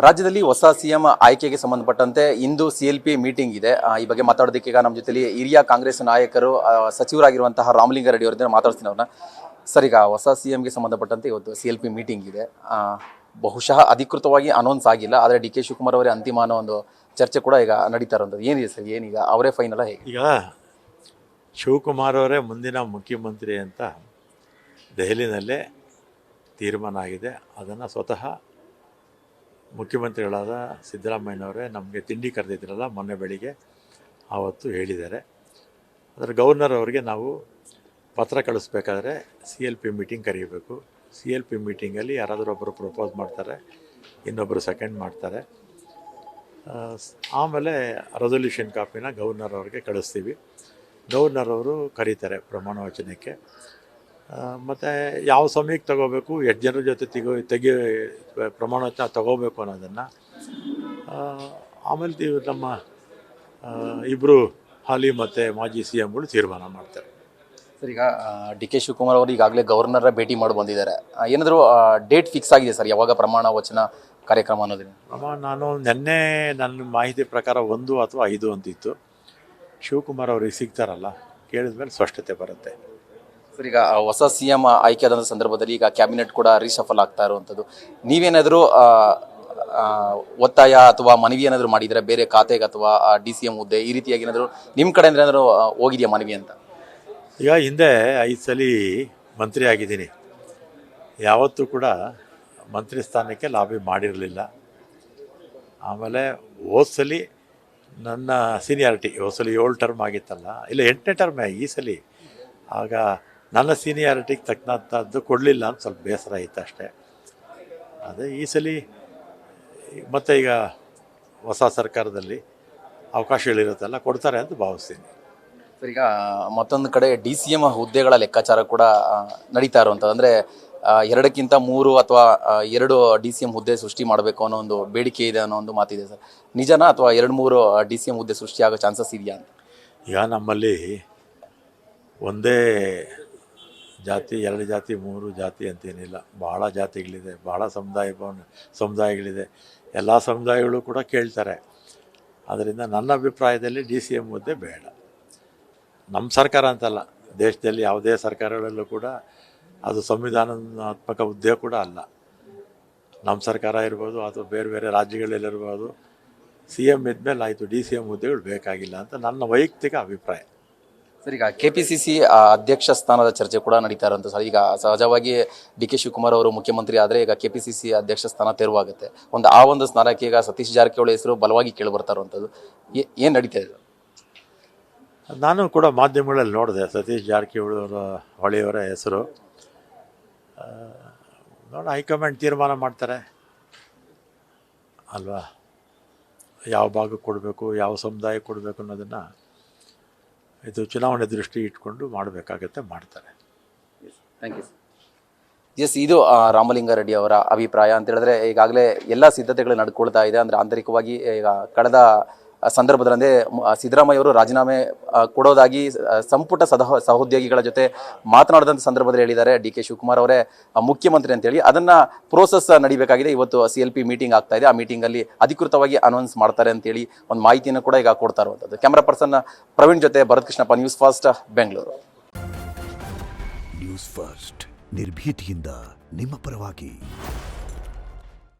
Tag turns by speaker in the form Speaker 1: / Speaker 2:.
Speaker 1: ರಾಜ್ಯದಲ್ಲಿ ಹೊಸ ಸಿಎಂ ಆಯ್ಕೆಗೆ ಸಂಬಂಧಪಟ್ಟಂತೆ ಇಂದು CLP ಮೀಟಿಂಗ್ ಇದೆ. ಈ ಬಗ್ಗೆ ಮಾತಾಡೋದಕ್ಕೆ ಈಗ ನಮ್ಮ ಜೊತೆಲಿ ಹಿರಿಯ ಕಾಂಗ್ರೆಸ್ ನಾಯಕರು ಸಚಿವರಾಗಿರುವಂತಹ ರಾಮಲಿಂಗಾರೆಡ್ಡಿ ಅವರನ್ನ ಮಾತಾಡ್ತೀನಿ ಅವ್ರನ್ನ. ಸರ್, ಈಗ ಹೊಸ ಸಿಎಂಗೆ ಸಂಬಂಧಪಟ್ಟಂತೆ ಇವತ್ತು CLP ಮೀಟಿಂಗ್ ಇದೆ. ಬಹುಶಃ ಅಧಿಕೃತವಾಗಿ ಅನೌನ್ಸ್ ಆಗಿಲ್ಲ, ಆದರೆ DK ಶಿವಕುಮಾರ್ ಅವರೇ ಅಂತಿಮ ಅನ್ನೋ ಒಂದು ಚರ್ಚೆ ಕೂಡ ಈಗ ನಡೀತಾ ಇರೋಂಥದ್ದು. ಏನಿದೆ ಸರ್, ಏನೀಗ ಅವರೇ ಫೈನಲ್ ಹೇಗೆ?
Speaker 2: ಈಗ ಶಿವಕುಮಾರ್ ಅವರೇ ಮುಂದಿನ ಮುಖ್ಯಮಂತ್ರಿ ಅಂತ ದೆಹಲಿನಲ್ಲೇ ತೀರ್ಮಾನ ಆಗಿದೆ. ಅದನ್ನು ಸ್ವತಃ ಮುಖ್ಯಮಂತ್ರಿಗಳಾದ ಸಿದ್ದರಾಮಯ್ಯನವರೇ ನಮಗೆ ತಿಂಡಿ ಕರೆದಿದ್ರಲ್ಲ ಮೊನ್ನೆ ಬೆಳಿಗ್ಗೆ, ಆವತ್ತು ಹೇಳಿದ್ದಾರೆ. ಅದರ ಗವರ್ನರ್ ಅವರಿಗೆ ನಾವು ಪತ್ರ ಕಳಿಸ್ಬೇಕಾದ್ರೆ CLP ಮೀಟಿಂಗ್ ಕರೀಬೇಕು. CLP ಮೀಟಿಂಗಲ್ಲಿ ಯಾರಾದರೂ ಒಬ್ಬರು ಪ್ರಪೋಸ್ ಮಾಡ್ತಾರೆ, ಇನ್ನೊಬ್ಬರು ಸೆಕೆಂಡ್ ಮಾಡ್ತಾರೆ. ಆಮೇಲೆ ರೆಸೊಲ್ಯೂಷನ್ ಕಾಪಿನ ಗವರ್ನರ್ ಅವ್ರಿಗೆ ಕಳಿಸ್ತೀವಿ. ಗವರ್ನರ್ ಅವರು ಕರೀತಾರೆ ಪ್ರಮಾಣ ವಚನಕ್ಕೆ. ಮತ್ತು ಯಾವ ಸಮಯಕ್ಕೆ ತಗೋಬೇಕು, ಎಷ್ಟು ಜನರ ಜೊತೆ ಪ್ರಮಾಣ ವಚನ ತಗೋಬೇಕು ಅನ್ನೋದನ್ನು ಆಮೇಲೆ ನಮ್ಮ ಇಬ್ಬರು ಹಾಲಿ ಮತ್ತು ಮಾಜಿ CMಗಳು ತೀರ್ಮಾನ ಮಾಡ್ತಾರೆ.
Speaker 1: ಸರ್, ಈಗ DK ಶಿವಕುಮಾರ್ ಅವರು ಈಗಾಗಲೇ ಗವರ್ನರ್ ಭೇಟಿ ಮಾಡಿ ಬಂದಿದ್ದಾರೆ. ಏನಾದರೂ ಡೇಟ್ ಫಿಕ್ಸ್ ಆಗಿದೆ ಸರ್, ಯಾವಾಗ ಪ್ರಮಾಣ ವಚನ ಕಾರ್ಯಕ್ರಮ ಅನ್ನೋದಿನ?
Speaker 2: ನಾನು ನಿನ್ನೆ ನನ್ನ ಮಾಹಿತಿ ಪ್ರಕಾರ 1 ಅಥವಾ 5 ಅಂತಿತ್ತು. ಶಿವಕುಮಾರ್ ಅವ್ರಿಗೆ ಸಿಗ್ತಾರಲ್ಲ, ಕೇಳಿದ ಮೇಲೆ ಸ್ಪಷ್ಟತೆ ಬರುತ್ತೆ.
Speaker 1: ಸರ್, ಈಗ ಹೊಸ CM ಆಯ್ಕೆ ಆದಂಥ ಸಂದರ್ಭದಲ್ಲಿ ಈಗ ಕ್ಯಾಬಿನೆಟ್ ಕೂಡ ರೀಶಫಲ್ ಆಗ್ತಾ ಇರುವಂಥದ್ದು, ನೀವೇನಾದರೂ ಒತ್ತಾಯ ಅಥವಾ ಮನವಿ ಏನಾದರೂ ಮಾಡಿದರೆ ಬೇರೆ ಖಾತೆಗೆ ಅಥವಾ DCM ಹುದ್ದೆ ಈ ರೀತಿಯಾಗಿ ಏನಾದರೂ ನಿಮ್ಮ ಕಡೆಯಿಂದ ಏನಾದರೂ ಹೋಗಿದೆಯಾ ಮನವಿ ಅಂತ?
Speaker 2: ಈಗ ಹಿಂದೆ 5 ಸಲ ಮಂತ್ರಿ ಆಗಿದ್ದೀನಿ. ಯಾವತ್ತೂ ಕೂಡ ಮಂತ್ರಿ ಸ್ಥಾನಕ್ಕೆ ಲಾಬಿ ಮಾಡಿರಲಿಲ್ಲ. ಆಮೇಲೆ ಹೋದ ಸಲ ನನ್ನ ಸೀನಿಯಾರಿಟಿ, ಹೋದ ಸಲ 7 ಟರ್ಮ್ ಆಗಿತ್ತಲ್ಲ, ಇಲ್ಲ 8ನೇ ಟರ್ಮ್ ಈ ಸಲ. ಆಗ ನನ್ನ ಸೀನಿಯಾರಿಟಿಗೆ ತಕ್ಕಂಥದ್ದು ಕೊಡಲಿಲ್ಲ ಅಂತ ಸ್ವಲ್ಪ ಬೇಸರ ಇತ್ತು ಅಷ್ಟೇ. ಅದೇ ಈ ಸಲ ಮತ್ತು ಈಗ ಹೊಸ ಸರ್ಕಾರದಲ್ಲಿ ಅವಕಾಶಗಳಿರುತ್ತಲ್ಲ, ಕೊಡ್ತಾರೆ ಅಂತ ಭಾವಿಸ್ತೀನಿ.
Speaker 1: ಸರ್, ಈಗ ಮತ್ತೊಂದು ಕಡೆ DCM ಹುದ್ದೆಗಳ ಲೆಕ್ಕಾಚಾರ ಕೂಡ ನಡೀತಾ ಇರುವಂಥದ್ದು. ಅಂದರೆ 2ಕ್ಕಿಂತ 3 ಅಥವಾ 2 DCM ಹುದ್ದೆ ಸೃಷ್ಟಿ ಮಾಡಬೇಕು ಅನ್ನೋ ಒಂದು ಬೇಡಿಕೆ ಇದೆ ಅನ್ನೋ ಒಂದು ಮಾತಿದೆ ಸರ್. ನಿಜನಾ ಅಥವಾ 2-3 DCM ಹುದ್ದೆ ಸೃಷ್ಟಿಯಾಗೋ ಚಾನ್ಸಸ್ ಇದೆಯಾ ಅಂತ?
Speaker 2: ಈಗ ನಮ್ಮಲ್ಲಿ ಒಂದೇ ಜಾತಿ, 2 ಜಾತಿ, 3 ಜಾತಿ ಅಂತೇನಿಲ್ಲ. ಭಾಳ ಜಾತಿಗಳಿದೆ, ಭಾಳ ಸಮುದಾಯಗಳಿದೆ. ಎಲ್ಲ ಸಮುದಾಯಗಳು ಕೂಡ ಕೇಳ್ತಾರೆ. ಅದರಿಂದ ನನ್ನ ಅಭಿಪ್ರಾಯದಲ್ಲಿ DCM ಹುದ್ದೆ ಬೇಡ. ನಮ್ಮ ಸರ್ಕಾರ ಅಂತಲ್ಲ, ದೇಶದಲ್ಲಿ ಯಾವುದೇ ಸರ್ಕಾರಗಳಲ್ಲೂ ಕೂಡ ಅದು ಸಂವಿಧಾನಾತ್ಮಕ ಹುದ್ದೆ ಕೂಡ ಅಲ್ಲ. ನಮ್ಮ ಸರ್ಕಾರ ಇರ್ಬೋದು ಅಥವಾ ಬೇರೆ ಬೇರೆ ರಾಜ್ಯಗಳಲ್ಲಿರ್ಬೋದು, CM ಇದ್ಮೇಲೆ ಆಯಿತು, DCM ಹುದ್ದೆಗಳು ಬೇಕಾಗಿಲ್ಲ ಅಂತ ನನ್ನ ವೈಯಕ್ತಿಕ ಅಭಿಪ್ರಾಯ.
Speaker 1: ಸರ್, ಈಗ KPCC ಅಧ್ಯಕ್ಷ ಸ್ಥಾನದ ಚರ್ಚೆ ಕೂಡ ನಡೀತಾ ಇರೋಂಥ ಸರ್. ಈಗ ಸಹಜವಾಗಿ DK ಶಿವಕುಮಾರ್ ಅವರು ಮುಖ್ಯಮಂತ್ರಿ ಆದರೆ ಈಗ KPCC ಅಧ್ಯಕ್ಷ ಸ್ಥಾನ ತೆರವಾಗುತ್ತೆ. ಆ ಒಂದು ಸ್ಥಾನಕ್ಕೆ ಈಗ ಸತೀಶ್ ಜಾರಕಿಹೊಳಿ ಹೆಸರು ಬಲವಾಗಿ ಕೇಳಿಬರ್ತಾ ಇರುವಂಥದ್ದು, ಏನು ನಡೀತಾ ಇದೆ?
Speaker 2: ನಾನು ಕೂಡ ಮಾಧ್ಯಮಗಳಲ್ಲಿ ನೋಡಿದೆ ಸತೀಶ್ ಜಾರಕಿಹೊಳಿಯವರ ಹೆಸರು. ನೋಡಿ, ಹೈಕಮಾಂಡ್ ತೀರ್ಮಾನ ಮಾಡ್ತಾರೆ ಅಲ್ವಾ, ಯಾವ ಭಾಗಕ್ಕೆ ಕೊಡಬೇಕು, ಯಾವ ಸಮುದಾಯಕ್ಕೆ ಕೊಡಬೇಕು ಅನ್ನೋದನ್ನು ಇದು ಚುನಾವಣೆ ದೃಷ್ಟಿ ಇಟ್ಕೊಂಡು ಮಾಡಬೇಕಾಗತ್ತೆ, ಮಾಡ್ತಾರೆ.
Speaker 1: Thank you. ಎಸ್, ಇದು ರಾಮಲಿಂಗಾರೆಡ್ಡಿ ಅವರ ಅಭಿಪ್ರಾಯ ಅಂತ ಹೇಳಿದ್ರೆ ಈಗಾಗಲೇ ಎಲ್ಲ ಸಿದ್ಧತೆಗಳು ನಡ್ಕೊಳ್ತಾ ಇದೆ. ಅಂದರೆ ಆಂತರಿಕವಾಗಿ ಈಗ ಕಳೆದ ಸಂದರ್ಭದಲ್ಲಿ ಸಿದ್ದರಾಮಯ್ಯ ಅವರು ರಾಜೀನಾಮೆ ಕೊಡೋದಾಗಿ ಸಂಪುಟ ಸಹೋದ್ಯೋಗಿಗಳ ಜೊತೆ ಮಾತನಾಡಿದಂಥ ಸಂದರ್ಭದಲ್ಲಿ ಹೇಳಿದ್ದಾರೆ DK ಶಿವಕುಮಾರ್ ಅವರೇ ಮುಖ್ಯಮಂತ್ರಿ ಅಂತೇಳಿ. ಅದನ್ನು ಪ್ರೋಸೆಸ್ ನಡಿಬೇಕಾಗಿದೆ. ಇವತ್ತು CLP ಮೀಟಿಂಗ್ ಆಗ್ತಾ ಇದೆ. ಆ ಮೀಟಿಂಗಲ್ಲಿ ಅಧಿಕೃತವಾಗಿ ಅನೌನ್ಸ್ ಮಾಡ್ತಾರೆ ಅಂತೇಳಿ ಒಂದು ಮಾಹಿತಿಯನ್ನು ಕೂಡ ಈಗ ಕೊಡ್ತಾ ಇರುವಂಥದ್ದು. ಕ್ಯಾಮ್ರಾ ಪರ್ಸನ್ ಪ್ರವೀಣ್ ಜೊತೆ Bharath Krishnappa, news first, Bengaluru.
Speaker 3: News first, ನಿರ್ಭೀತಿಯಿಂದ ನಿಮ್ಮ ಪರವಾಗಿ.